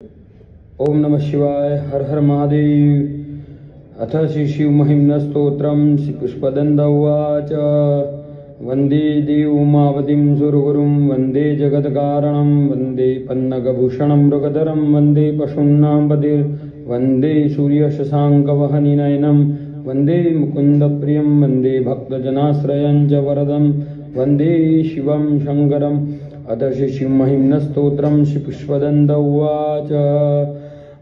ओम नमः शिवाय। हर हर महादेव। अथ श्री शिवमहिम्न स्तोत्रम्। श्री पुष्पदन्त उवाच। वन्दे देवोमावतिं सुरगुरुं वन्दे जगत्कारणं वन्दे पन्नगभूषणं मृगधरं वन्दे पशूनां पतिर्वन्दे सूर्यशशाङ्कवहनिनयनं वन्दे मुकुन्दप्रियं वन्दे भक्तजनाश्रयं च वरदं वन्दे शिवं शङ्करम्। अथ श्री शिवमहिम्न स्तोत्रम्। श्री पुष्पदन्त उवाच।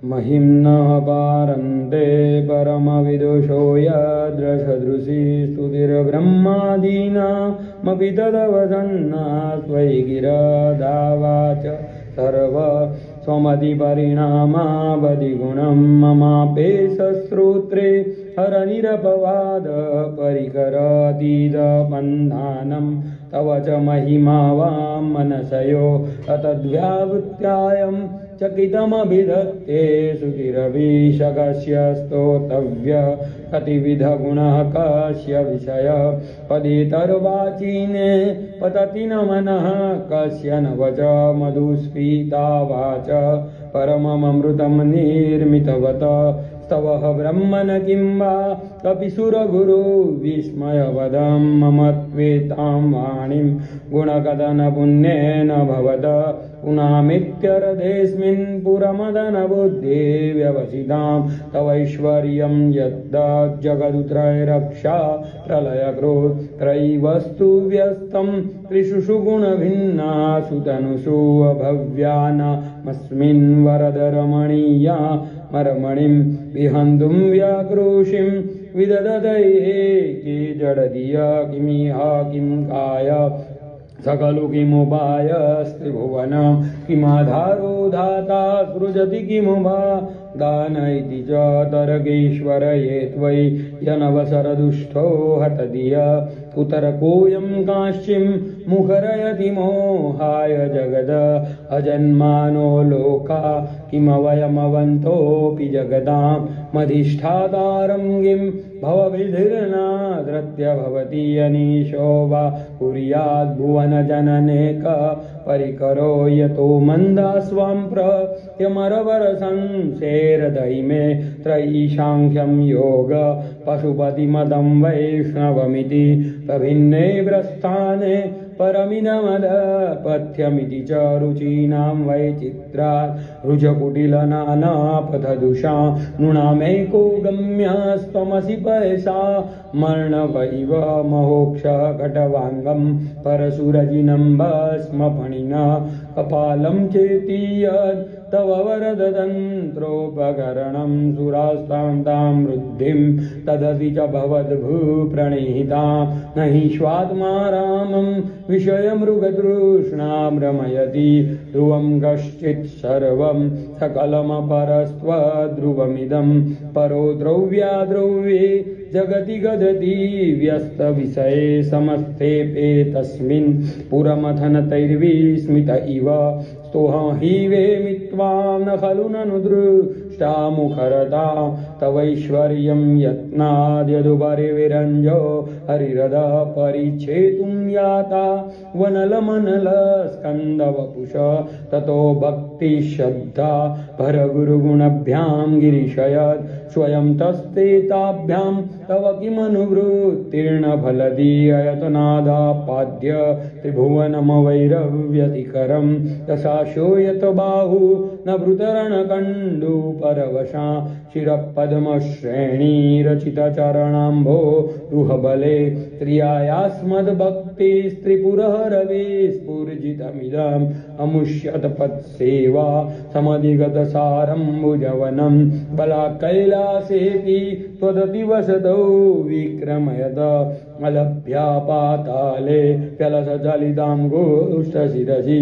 महिम्नः पारन्ते परमविदुषो यदृशदृशी स्तुतिर्ब्रह्मादीनामपि तदवदन्ना त्वयि गिरदावाच सर्व स्वमतिपरिणामावधिगुणं ममापे सश्रोत्रे हरनिरपवाद परिकरातीतपन्धानं तव च महिमा वां मनसयो अतद्व्यावृत्यायं चकितमभिधत्ते सुतिरभिषकस्य स्तोतव्य कतिविधगुणः कस्य विषय पदेतर्वाचीने पतति न मनः कस्य न वच मधुस्फीता वाच परममृतं निर्मितवत स्तवः ब्रह्मण किं वा कपिसुरगुरु विस्मयवदं मम त्वेतां वाणीं गुणकथनपुण्येन भवत पुनामित्यरदेऽस्मिन् पुरमदनबुद्धे व्यवसितां तवैश्वर्यं यद्जगदुत्रयरक्षा प्रलयक्रोध त्रयीवस्तु व्यस्तं त्रिषु गुणभिन्नासु तनुषु अभव्यानामस्मिन् वरदरमणीया मरमणिं विहन्तुं व्याक्रोशिं विदधतये के जडधिया किमिह किं काय सकलु किमुपायस्त्रिभुवनं किमाधारो धाता सृजति किमु वा दान इति च तर्केश्वरये त्वयि यनवसरदुष्टो हतधिया कुतरकोऽयं काश्चिं मुखरयति मोहाय जगद अजन्मानो लोका किमवयमवन्तोऽपि जगदां मधिष्ठातारं किं भवविधिर्नादृत्य भवति अनीशो वा कुर्याद्भुवनजननेक परिकरो यतो मन्दास्वां प्रत्यमरवरसंसेरदयिमे त्रयीशाङ्ख्यं योग पशुपतिमदं वैष्णवमिति प्रभिन्ने प्रस्थाने परमिदमदपथ्यमिति च रुचीनां वैचित्रात् रुजकुटिलनानापथदुषा नृणामेको गम्यस्त्वमसि पयसा मर्णवैव महोक्ष घटवाङ्गं परशुरजिनं भस्मफणिना कपालं चेति यत् तव वरदतन्त्रोपकरणं सुरास्तां तां वृद्धिं तदति च भवद्भूप्रणीता न हि स्वात्मा रामं विषयमृगतृष्णां रमयति ध्रुवं कश्चित् सर्वं सकलमपरस्त्वध्रुवमिदं परो द्रव्याद्रव्ये जगति गदति व्यस्तविषये समस्तेऽपि तस्मिन् पुरमथनतैर्विस्मित इव स्तोहं हि वेमित्वां न खलु ननु दृष्टा मुखरता तवैश्वर्यं यत्नाद्यदुपरिविरञ्जो हरिरदा परिच्छेतुं याता वनलमनलस्कन्दवपुष ततो भक्तिश्रद्धा भरगुरुगुणभ्यां गिरिशयत् स्वयं तस्ते ताभ्यां तव किमनुवृत्तिर्न फलति अयतनादापाद्य त्रिभुवनमवैरव्यतिकरं दशाशो यत बाहु न भृतरणकण्डु परवशा शिरपद्मश्रेणीरचितचरणाम्भो रुहबले त्रियायास्मद्भक्तिस्त्रिपुरहरवे स्फुर्जितमिदम् अमुष्यतपत्सेवा समधिगतसारं भुजवनं बलाकैलासेऽपि त्वदतिवसतौ विक्रमयत अलभ्या पाताले व्यलसजलितां गोष्ठशिरसि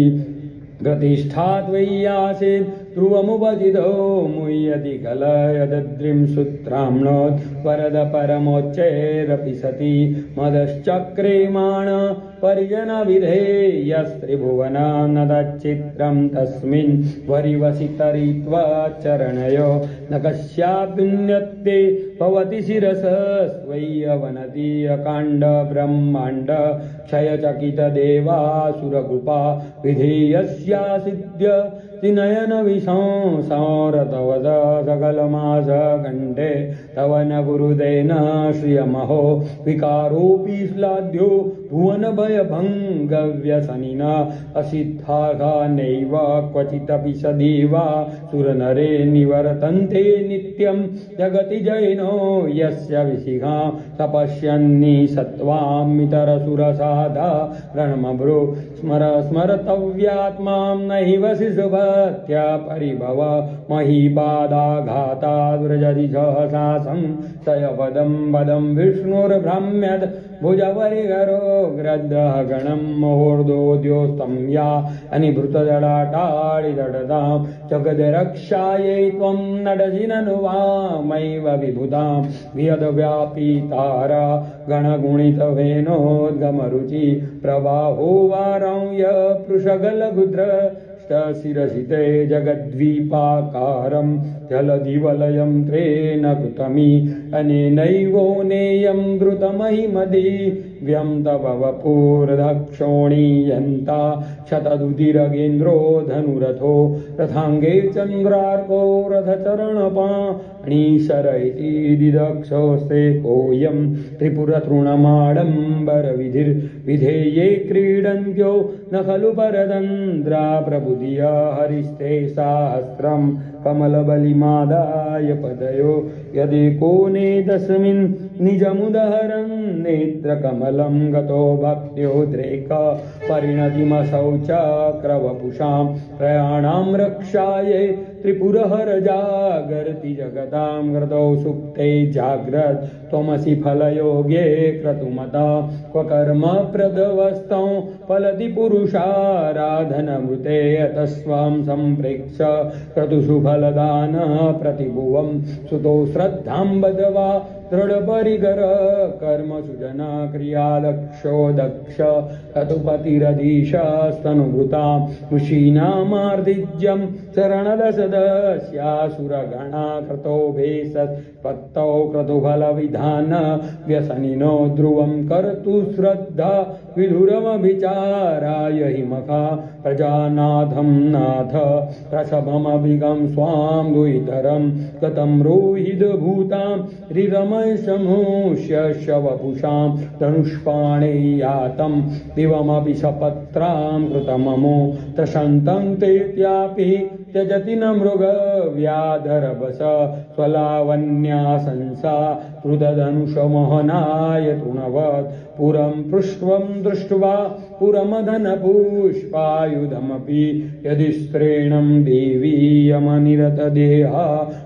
गतिष्ठा त्वय्यासीत् ध्रुवमुपजितो मुह्यति कलयदद्रिं सूत्राम्नोत् वरद परमोच्चैरपि सति मदश्चक्रेमाण परिजनविधेयस्त्रिभुवनं न तच्चित्रं तस्मिन् वरिवसितरित्वाचरणयो न कस्याप्युन्नत्ते भवति शिरसस्त्वय्यवनति अकाण्ड ब्रह्माण्ड क्षयचकितदेवासुरकृपा विधेयस्या सिद्ध्य नयन विशंसार तव सकलमास कंठे तव न गुरुदेन श्रियमहो विकारोऽपि श्लाघ्यो भुवन भय भंग व्यसनिन असिद्धाः नैव क्वचिदपि सदेवा सुरनरे निवर्तन्ते नित्यं जगति जैनो यस्य विशिखा तपस्यन्नि सत्त्वामितरसुरसाधा रणमभ्रो स्मर स्मरतव्यात्मां नैव शिशुभत्या परिभव महीपादाघाता व्रजति सहसासं सयपदं पदं विष्णुर्भ्रम्यत् भुजपरिकरो ग्रद्धः गणं मुहूर्तोद्योस्तं या अनिभृतजडाटाडिदडतां जगद्रक्षायै त्वं नटसि ननु वामैव विभुतां वियद्व्यापीतारा गणगुणितवेनोद्गमरुचि प्रवाहो वारं यपृषगलगुद्र शिरसिते जगद्वीपाकारं जलधिवलयं त्रेण कृतमी अनेनैवो नेयं द्रुतमहिमदिव्यं तव वपुर्दक्षोणीयन्ता शतदुतिरगेन्द्रो धनुरथो रथाङ्गे चन्द्रार्को रथचरणपाणीशर इति दिदक्षोस्ते कोऽयं त्रिपुरतृणमाडम्बरविधिर्विधेये क्रीडन्त्यो न खलु परतन्द्रा प्रबुधिया हरिस्ते साहस्रं कमलबलिमादाय पदयो यदेको नेतस्मिन् निजमुदहरन् नेत्रकमलं गतो भक्त्योद्रेक परिणतिमसौ चक्रवपुषां त्रयाणां रक्षायै त्रिपुरहर जागर्ति जगतां कृतौ सुप्ते जाग्रत् त्वमसि फलयोगे क्रतुमता क्व कर्म प्रदवस्तौ फलति पुरुषाराधनमृते यतस्वां सम्प्रेक्ष क्रतुषु फलदान प्रतिभुवं सुतो श्रद्धां बदवा दृढपरिकर कर्मसु जना क्रियादक्षो दक्ष कतुपतिरधीशस्तनुभृतां ऋषीणामार्दिज्यं चरणदशदस्यासुरगणा कृतो भेषत्पत्तौ क्रतुफलविधान व्यसनिनो ध्रुवं कर्तु श्रद्धा विधुरमभिचाराय हिमखा प्रजानाथं नाथ प्रसभमभिगं स्वां दुहितरं गतं रोहितभूतां रिरमयशमूष्य शवपुषां धनुष्पाणे यातं दिवमपि सपत्रां कृतममो त्रसन्तं तेत्यापि त्यजति न मृगव्याधरभस स्वलावण्यासंसा कृतधनुषमोहनाय तृणवत् पुरं पृष्ट्वं दृष्ट्वा पुरमदनपुष्पायुधमपि यदि स्त्रीणं देवीयमनिरतदेहा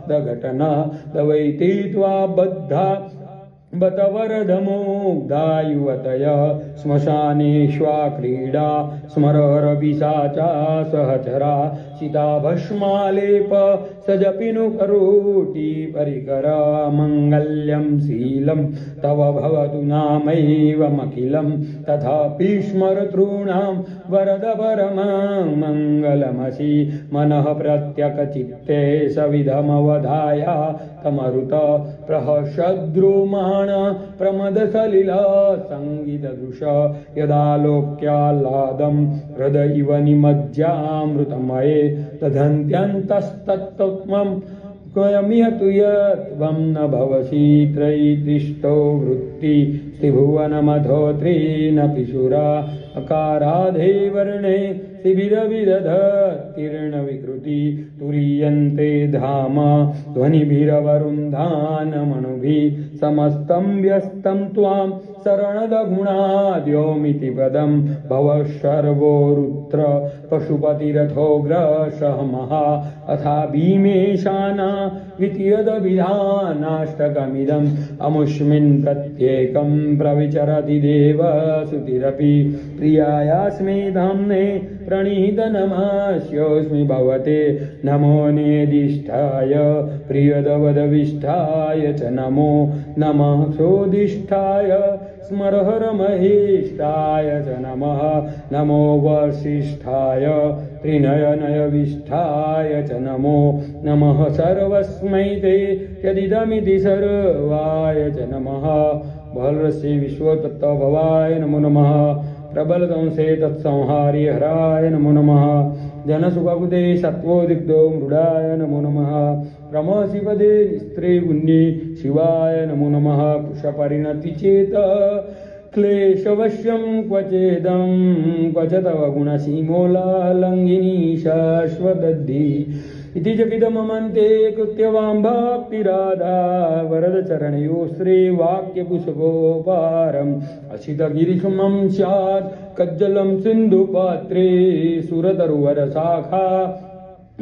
दघटना दवैते त्वा बद्धा बत वरदमुग्धा युवतय श्मशानेष्वा क्रीडा स्मररपिशाचा सहचरा चिताभस्मालेप सजपिनु करोति परिकर मङ्गल्यं शीलं तव भवतु नामैवमखिलं तथापि स्मरतॄणां वरद परमं मङ्गलमसि मनः प्रत्यकचित्ते सविधमवधाय तमरुत प्रहर्षद्रुमाण प्रमदसलिला सङ्गीतदृश यदालोक्याह्लादं हृदयिव निमज्जामृतमये दधन्त्यन्तस्तत्त्वं क्वयमियतु यत्त्वं न भवसि त्रयीतिष्ठो वृत्ति त्रिभुवनमधोत्रीनपि सुरा अकाराधे वर्णे शिबिरविदधत्तीर्णविकृति तुरीयन्ते धाम ध्वनिभिरवरुन्धानमणुभिः समस्तं व्यस्तं त्वां शरणदगुणाद्योमिति पदं भवः सर्वो रुद्र पशुपतिरथोग्रसहमः अथा भीमेशाना द्वितीयदभिधानाष्टकमिदम् अमुष्मिन् प्रत्येकं प्रविचरति देवसुतिरपि प्रियायास्मे धाम्ने प्रणीतनमस्योऽस्मि भवते नमो नेदिष्ठाय प्रियदवदविष्ठाय च नमो नमः सोदिष्ठाय स्मरहरमहेष्टाय च नमः नमो वसिष्ठाय त्रिनयनयविष्ठाय च नमो नमः सर्वस्मै ते यदिदमिति सर्वाय च नमः बलरसे विश्वतत्त्वभवाय नमो नमः प्रबलदंसे तत्संहारी हराय नमो नमः जनसुखकृते सत्त्वोदिग्धो मृडाय नमो नमः प्रमसिपदे निस्त्रे गुण्ये शिवाय नमो नमः कुशपरिणतिचेत क्लेशवश्यं क्वचेदं क्वच तव गुणसीमोल्लङ्घिनी शाश्वतद्धि इति जगिदमन्ते कृत्यवां भक्तिराधा वरदचरणयो श्रीवाक्यपुष्पोपारम् असितगिरिसमं स्यात् कज्जलं सिन्धुपात्रे सुरतरुवरशाखा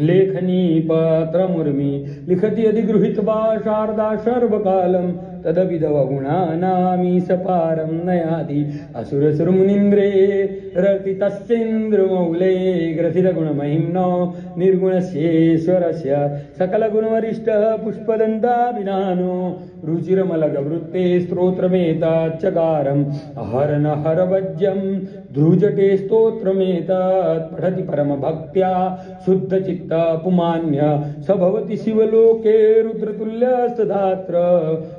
लेखनी पत्रमुर्मि लिखति यदि गृहीत्वा शारदा सर्वकालं तदभिदवगुणानामीशपारं नयाति असुरसुरमुनीन्द्रे रतितश्चेन्द्रमौले ग्रथितगुणमहिम्नो निर्गुणस्येश्वरस्य सकलगुणवरिष्ठः पुष्पदन्ताभिधानो रुचिरमलगवृत्ते स्तोत्रमेताच्चकारम् अहरनहरवज्यं ध्रुजटे स्तोत्रमेतत् पठति परमभक्त्या शुद्धचित्ता पुमान्य स भवति शिवलोके रुद्रतुल्यस्तधात्र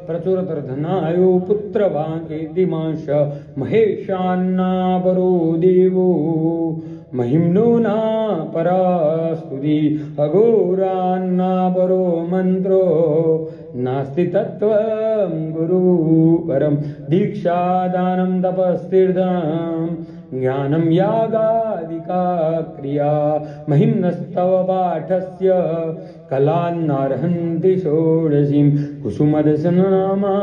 प्रचुरतर्धनायो पुत्रवान् दिमांश महेशान्नापरो देवो महिम्नो न परास्तुति अघोरान्नापरो मन्त्रो नास्ति तत्त्वं गुरु परं दीक्षादानं तपस्तीर्थं ज्ञानं यागादिका क्रिया महिम्नस्तव पाठस्य कलान्नार्हन्ति षोडशीं कुसुमदशनामा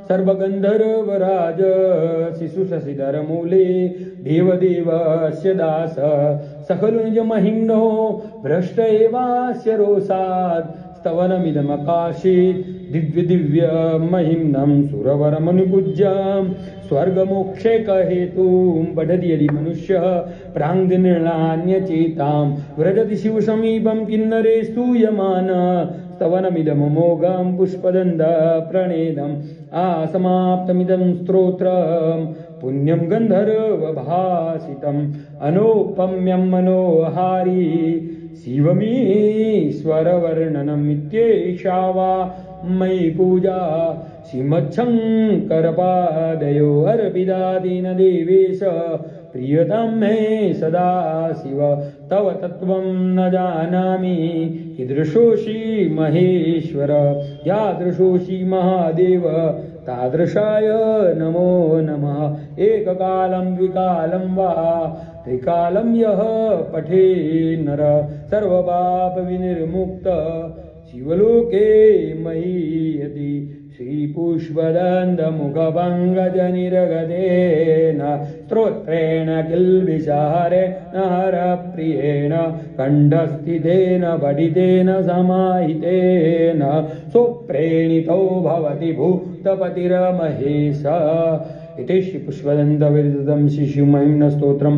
सर्वगन्धर्वराज शिशुशशिधरमूले देवदेवस्य दास सकलु निजमहिम्नो भ्रष्ट एवास्य रोषात् स्तवनमिदमकाशीत् दिव्यमहिम्नं सुरवरमनुपूज्यं स्वर्गमोक्षैकहेतुं पठति यदि मनुष्यः प्राङ्निर्णान्यचेतां व्रजति शिवसमीपं किन्नरे स्तूयमान स्तवनमिदममोघं पुष्पदन्तप्रणेदम् असमाप्तमिदं स्तोत्रं पुण्यं गन्धर्वभासितम् अनोपम्यं मनोहारी शिवमीश्वरवर्णनमित्येषा वा मयि पूजा श्रीमच्छङ्करपादयो अर्पितादीनदेवेश प्रियतां मे सदा शिव तव तत्त्वं न जानामि कीदृशोऽसि महेश्वर यादृशोऽसि महादेव तादृशाय नमो नमः एककालं द्विकालं वा त्रिकालं यः पठे नर सर्वपापविनिर्मुक्त शिवलोके महीयति श्रीपुष्पदन्तमुखपङ्कजनिरगतेन स्तोत्रेण किल्बिषहरेण हरप्रियेण कण्ठस्थितेन पठितेन समाहितेन सुप्रेणितो भवति भूतपतिर्महेश इति श्रीपुष्पदन्तविरचितं श्रीशिवमहिम्नस्तोत्रं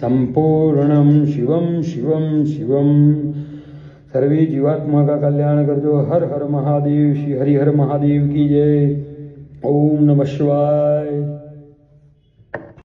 सम्पूर्णं शिवं शिवं शिवं सर्वे जीवात्मा का कल्याण कर जो। हर हर महादेव। श्री हरिहर महादेव की जय। ओम नमः शिवाय।